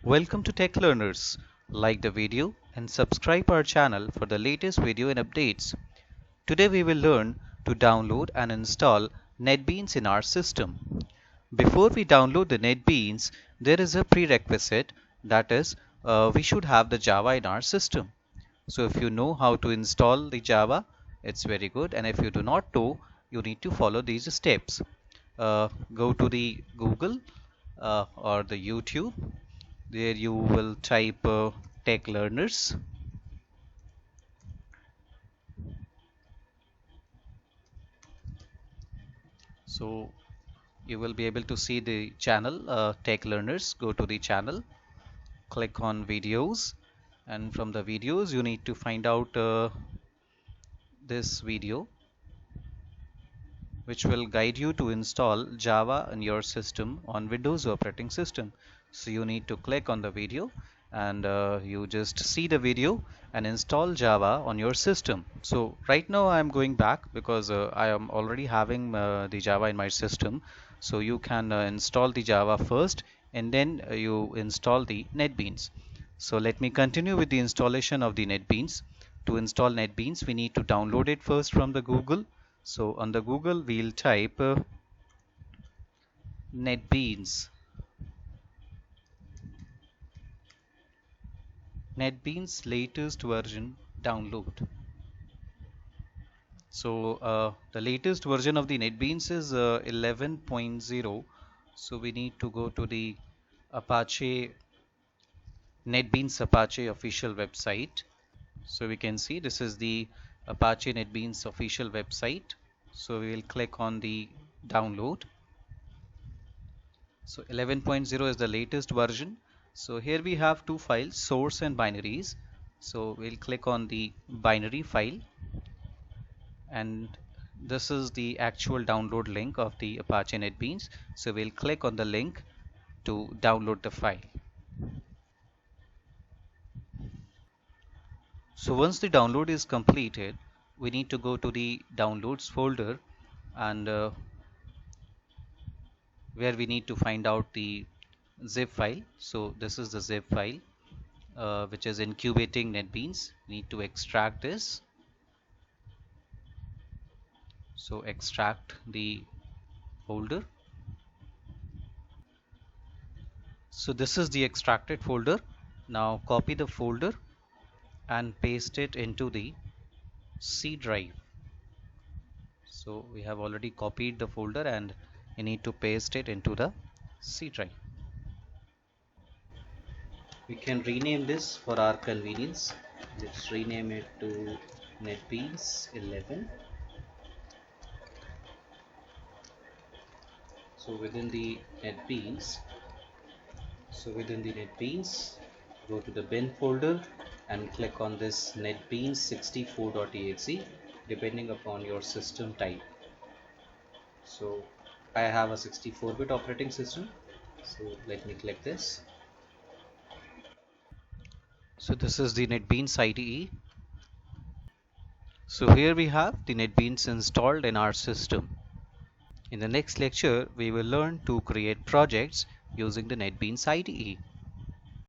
Welcome to Tech Learners. Like the video and subscribe our channel for the latest video and updates. Today we will learn to download and install Netbeans in our system. Before we download the Netbeans, there is a prerequisite, that is, we should have the Java in our system. So if you know how to install the Java, it's very good, and if you do not know, you need to follow these steps. Go to the Google or the YouTube. There you will type Tech Learners. So you will be able to see the channel Tech Learners. Go to the channel, click on videos, and from the videos you need to find out this video, which will guide you to install Java in your system on Windows operating system. So you need to click on the video and you just see the video and install Java on your system. So right now I am going back because I am already having the Java in my system. So you can install the Java first and then you install the Netbeans. So let me continue with the installation of the Netbeans. To install Netbeans, we need to download it first from the Google. So on the Google, we'll type Netbeans. Netbeans latest version download. So the latest version of the Netbeans is 11.0. So we need to go to the Apache Netbeans Apache official website. So we can see this is the Apache Netbeans official website. So we will click on the download. So 11.0 is the latest version. So here we have two files, source and binaries. So we'll click on the binary file, and this is the actual download link of the Apache Netbeans. So we'll click on the link to download the file. So once the download is completed, we need to go to the downloads folder, and where we need to find out the zip file. So this is the zip file which is incubating Netbeans. We need to extract this. So extract the folder. So this is the extracted folder. Now copy the folder and paste it into the C drive. So we have already copied the folder and you need to paste it into the C drive. We can rename this for our convenience. Let's rename it to Netbeans 11. So within the Netbeans, go to the bin folder and click on this Netbeans 64.exe depending upon your system type. So I have a 64-bit operating system, so let me click this. So this is the Netbeans IDE. So here we have the Netbeans installed in our system. In the next lecture, we will learn to create projects using the Netbeans IDE.